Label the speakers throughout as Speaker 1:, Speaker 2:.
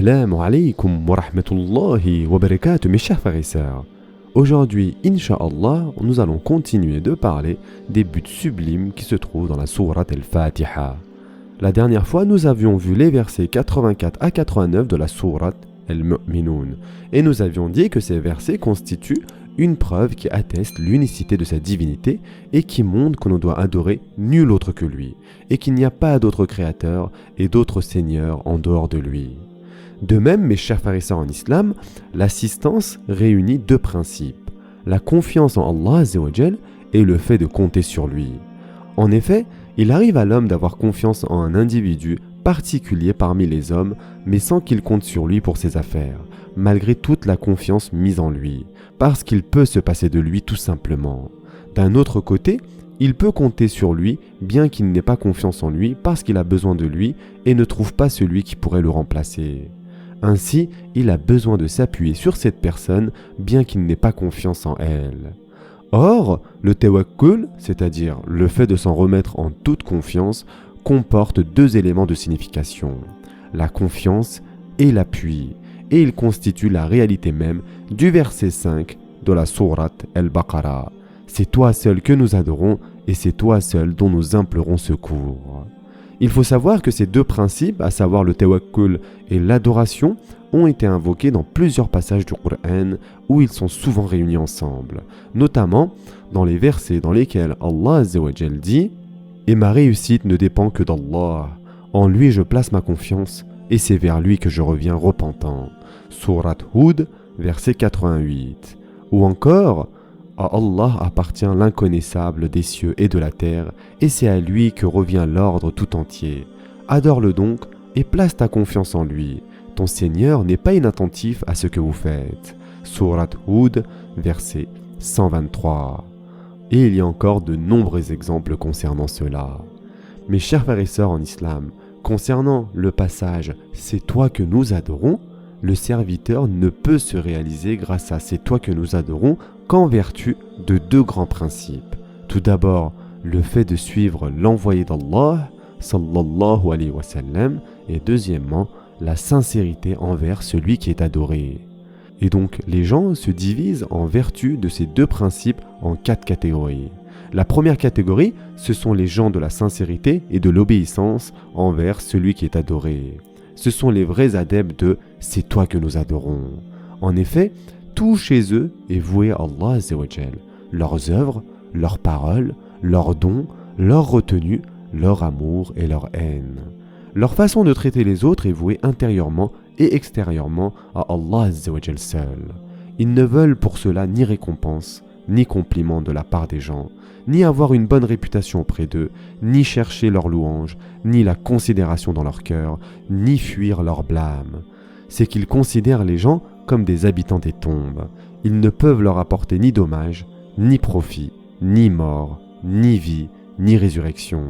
Speaker 1: Assalamu alaikum wa rahmatullahi wa barakatuh mes chers frères et sœurs. Aujourd'hui, Inch'Allah, nous allons continuer de parler des buts sublimes qui se trouvent dans la sourate Al-Fatiha. La dernière fois, nous avions vu les versets 84 à 89 de la sourate Al-Mu'minun et nous avions dit que ces versets constituent une preuve qui atteste l'unicité de sa divinité et qui montre qu'on ne doit adorer nul autre que lui et qu'il n'y a pas d'autre créateur et d'autre seigneur en dehors de lui. De même, mes chers frères et sœurs en islam, l'assistance réunit deux principes, la confiance en Allah Azzawajal et le fait de compter sur lui. En effet, il arrive à l'homme d'avoir confiance en un individu particulier parmi les hommes, mais sans qu'il compte sur lui pour ses affaires, malgré toute la confiance mise en lui, parce qu'il peut se passer de lui tout simplement. D'un autre côté, il peut compter sur lui, bien qu'il n'ait pas confiance en lui, parce qu'il a besoin de lui et ne trouve pas celui qui pourrait le remplacer. Ainsi, il a besoin de s'appuyer sur cette personne, bien qu'il n'ait pas confiance en elle. Or, le tawakkul, c'est-à-dire le fait de s'en remettre en toute confiance, comporte deux éléments de signification, la confiance et l'appui, et il constitue la réalité même du verset 5 de la sourate Al-Baqarah. C'est toi seul que nous adorons et c'est toi seul dont nous implorons secours. Il faut savoir que ces deux principes, à savoir le tawakkul et l'adoration, ont été invoqués dans plusieurs passages du Coran où ils sont souvent réunis ensemble, notamment dans les versets dans lesquels Allah Azzawajal dit « Et ma réussite ne dépend que d'Allah, en lui je place ma confiance et c'est vers lui que je reviens repentant. » Sourate Hud, verset 88. Ou encore « À Allah appartient l'inconnaissable des cieux et de la terre, et c'est à lui que revient l'ordre tout entier. Adore-le donc et place ta confiance en lui. Ton Seigneur n'est pas inattentif à ce que vous faites. » Sourate Hud, verset 123. Et il y a encore de nombreux exemples concernant cela. Mes chers frères et sœurs en islam, concernant le passage « C'est toi que nous adorons », le serviteur ne peut se réaliser grâce à « C'est toi que nous adorons » qu'en vertu de deux grands principes. Tout d'abord, le fait de suivre l'envoyé d'Allah, sallallahu alayhi wa sallam, et deuxièmement, la sincérité envers celui qui est adoré. Et donc, les gens se divisent en vertu de ces deux principes en quatre catégories. La première catégorie, ce sont les gens de la sincérité et de l'obéissance envers celui qui est adoré. Ce sont les vrais adeptes de « C'est toi que nous adorons ». En effet, tout chez eux est voué à Allah Azzawajal. Leurs œuvres, leurs paroles, leurs dons, leurs retenues, leur amour et leur haine. Leur façon de traiter les autres est vouée intérieurement et extérieurement à Allah Azzawajal seul. Ils ne veulent pour cela ni récompense, ni compliment de la part des gens, ni avoir une bonne réputation auprès d'eux, ni chercher leur louange, ni la considération dans leur cœur, ni fuir leur blâme. C'est qu'ils considèrent les gens comme des habitants des tombes. Ils ne peuvent leur apporter ni dommage, ni profit, ni mort, ni vie, ni résurrection.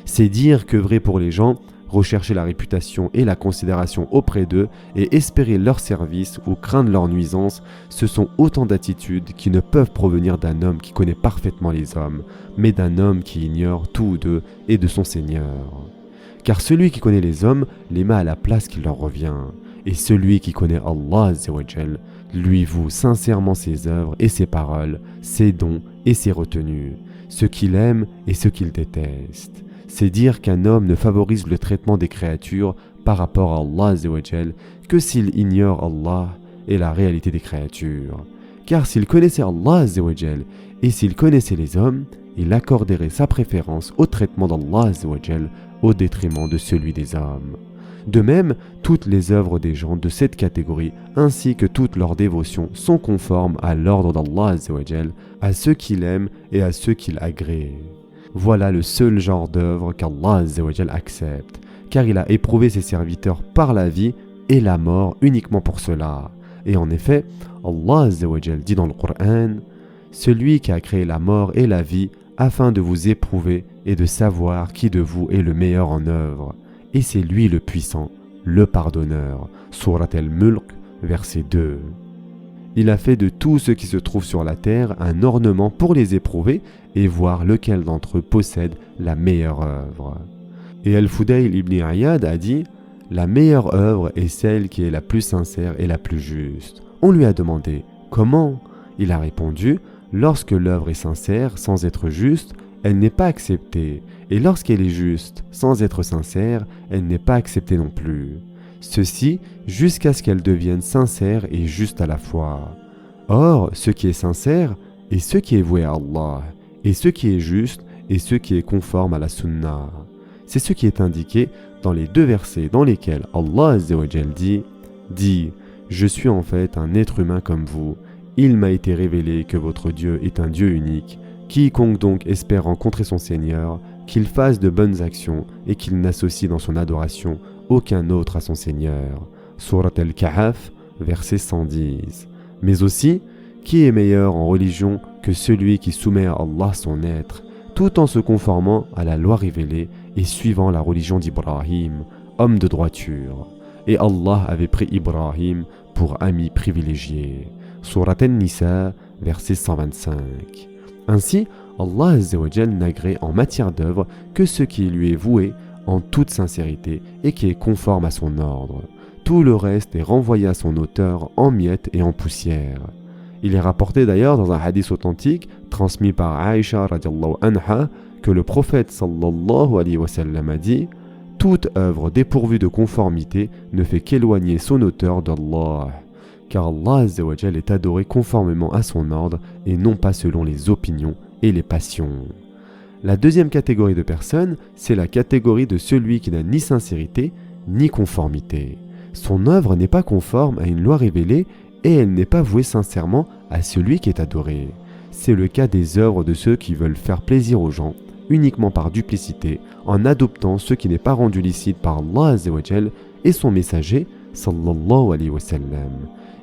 Speaker 1: C'est dire que vrai pour les gens, rechercher la réputation et la considération auprès d'eux et espérer leur service ou craindre leur nuisance, ce sont autant d'attitudes qui ne peuvent provenir d'un homme qui connaît parfaitement les hommes, mais d'un homme qui ignore tout d'eux et de son Seigneur. Car celui qui connaît les hommes les met à la place qui leur revient. Et celui qui connaît Allah Azzawajal lui voue sincèrement ses œuvres et ses paroles, ses dons et ses retenues, ce qu'il aime et ce qu'il déteste. C'est dire qu'un homme ne favorise le traitement des créatures par rapport à Allah Azzawajal que s'il ignore Allah et la réalité des créatures. Car s'il connaissait Allah Azzawajal et s'il connaissait les hommes, il accorderait sa préférence au traitement d'Allah Azzawajal au détriment de celui des hommes. De même, toutes les œuvres des gens de cette catégorie ainsi que toutes leurs dévotions sont conformes à l'ordre d'Allah Azzawajal, à ceux qu'il aime et à ceux qu'il agrée. Voilà le seul genre d'œuvre qu'Allah Azzawajal accepte, car il a éprouvé ses serviteurs par la vie et la mort uniquement pour cela. Et en effet, Allah Azzawajal dit dans le Coran « Celui qui a créé la mort et la vie afin de vous éprouver et de savoir qui de vous est le meilleur en œuvre. » Et c'est lui le puissant, le pardonneur. Sourate Al-Mulk, verset 2. Il a fait de tout ce qui se trouve sur la terre un ornement pour les éprouver et voir lequel d'entre eux possède la meilleure œuvre. Et Al-Fudayl ibn Iyad a dit « La meilleure œuvre est celle qui est la plus sincère et la plus juste. On lui a demandé « Comment ?» Il a répondu « Lorsque l'œuvre est sincère sans être juste, elle n'est pas acceptée, et lorsqu'elle est juste sans être sincère, elle n'est pas acceptée non plus. Ceci jusqu'à ce qu'elle devienne sincère et juste à la fois. Or, ce qui est sincère est ce qui est voué à Allah, et ce qui est juste est ce qui est conforme à la sunna. C'est ce qui est indiqué dans les deux versets dans lesquels Allah Azza wa Jal dit « Je suis en fait un être humain comme vous. Il m'a été révélé que votre Dieu est un Dieu unique. Quiconque donc espère rencontrer son Seigneur, qu'il fasse de bonnes actions et qu'il n'associe dans son adoration aucun autre à son Seigneur. » Surat Al-Kahf, verset 110. Mais aussi, qui est meilleur en religion que celui qui soumet à Allah son être, tout en se conformant à la loi révélée et suivant la religion d'Ibrahim, homme de droiture. Et Allah avait pris Ibrahim pour ami privilégié. Surat An-Nisa, verset 125. Ainsi, Allah Azza wa Jal n'agrée en matière d'œuvre que ce qui lui est voué en toute sincérité et qui est conforme à son ordre. Tout le reste est renvoyé à son auteur en miettes et en poussière. Il est rapporté d'ailleurs dans un hadith authentique transmis par Aïcha radiallahu anha que le prophète sallallahu alayhi wa sallam a dit « Toute œuvre dépourvue de conformité ne fait qu'éloigner son auteur d'Allah, car Allah Azza wa Jal est adoré conformément à son ordre et non pas selon les opinions et les passions. » La deuxième catégorie de personnes, c'est la catégorie de celui qui n'a ni sincérité ni conformité. Son œuvre n'est pas conforme à une loi révélée et elle n'est pas vouée sincèrement à celui qui est adoré. C'est le cas des œuvres de ceux qui veulent faire plaisir aux gens uniquement par duplicité en adoptant ce qui n'est pas rendu licite par Allah Azza wa Jal et son messager sallallahu alayhi wa sallam.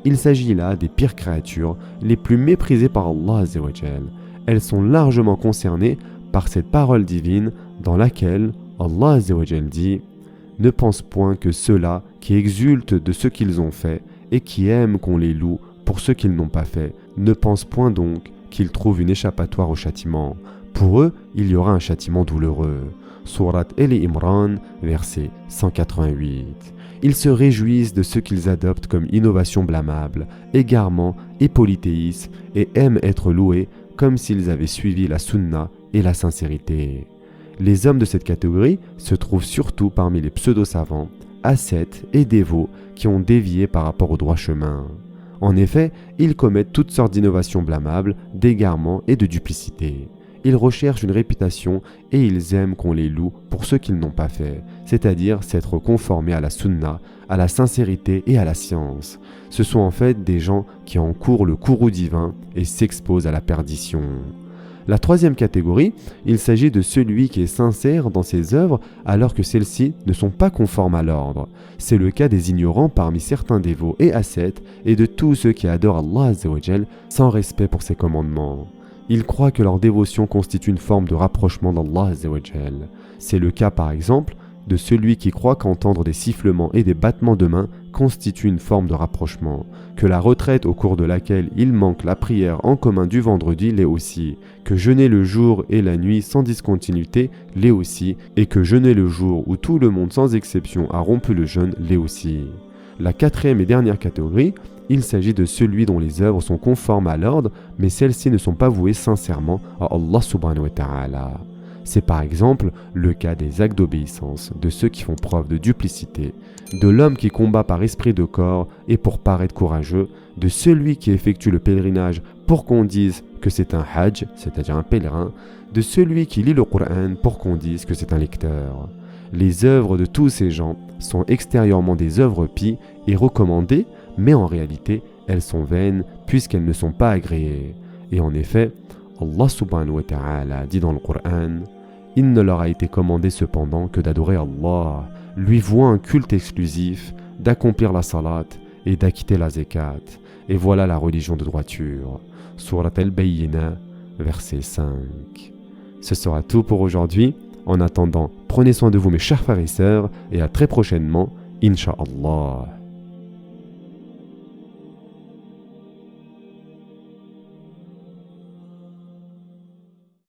Speaker 1: Il s'agit là des pires créatures, les plus méprisées par Allah Azza wa Jal. Elles sont largement concernées par cette parole divine dans laquelle Allah Azza wa Jal dit « Ne pense point que ceux-là qui exultent de ce qu'ils ont fait et qui aiment qu'on les loue pour ce qu'ils n'ont pas fait, ne pensent point donc qu'ils trouvent une échappatoire au châtiment. Pour eux, il y aura un châtiment douloureux. » Surat Al-Imran, verset 188. Ils se réjouissent de ce qu'ils adoptent comme innovation blâmable, égarement et polythéisme et aiment être loués comme s'ils avaient suivi la sunna et la sincérité. Les hommes de cette catégorie se trouvent surtout parmi les pseudo-savants, ascètes et dévots qui ont dévié par rapport au droit chemin. En effet, ils commettent toutes sortes d'innovations blâmables, d'égarements et de duplicité. Ils recherchent une réputation et ils aiment qu'on les loue pour ce qu'ils n'ont pas fait, c'est-à-dire s'être conformés à la sunna, à la sincérité et à la science. Ce sont en fait des gens qui encourent le courroux divin et s'exposent à la perdition. La troisième catégorie, il s'agit de celui qui est sincère dans ses œuvres alors que celles-ci ne sont pas conformes à l'ordre. C'est le cas des ignorants parmi certains dévots et ascètes et de tous ceux qui adorent Allah Azza wa Jal sans respect pour ses commandements. Ils croient que leur dévotion constitue une forme de rapprochement d'Allah Azza wa Jal. C'est le cas par exemple de celui qui croit qu'entendre des sifflements et des battements de mains constitue une forme de rapprochement, que la retraite au cours de laquelle il manque la prière en commun du vendredi l'est aussi, que jeûner le jour et la nuit sans discontinuité l'est aussi, et que jeûner le jour où tout le monde sans exception a rompu le jeûne l'est aussi. La quatrième et dernière catégorie, il s'agit de celui dont les œuvres sont conformes à l'ordre, mais celles-ci ne sont pas vouées sincèrement à Allah subhanahu wa ta'ala. C'est par exemple le cas des actes d'obéissance, de ceux qui font preuve de duplicité, de l'homme qui combat par esprit de corps et pour paraître courageux, de celui qui effectue le pèlerinage pour qu'on dise que c'est un hajj, c'est-à-dire un pèlerin, de celui qui lit le Coran pour qu'on dise que c'est un lecteur. Les œuvres de tous ces gens sont extérieurement des œuvres pies et recommandées, mais en réalité, elles sont vaines puisqu'elles ne sont pas agréées. Et en effet, Allah subhanahu wa ta'ala dit dans le Coran « Il ne leur a été commandé cependant que d'adorer Allah, lui vouant un culte exclusif, d'accomplir la salat et d'acquitter la zakat. Et voilà la religion de droiture. » Surat Al-Bayyina, verset 5. Ce sera tout pour aujourd'hui. En attendant, prenez soin de vous mes chers frères et sœurs et à très prochainement, Inch'Allah.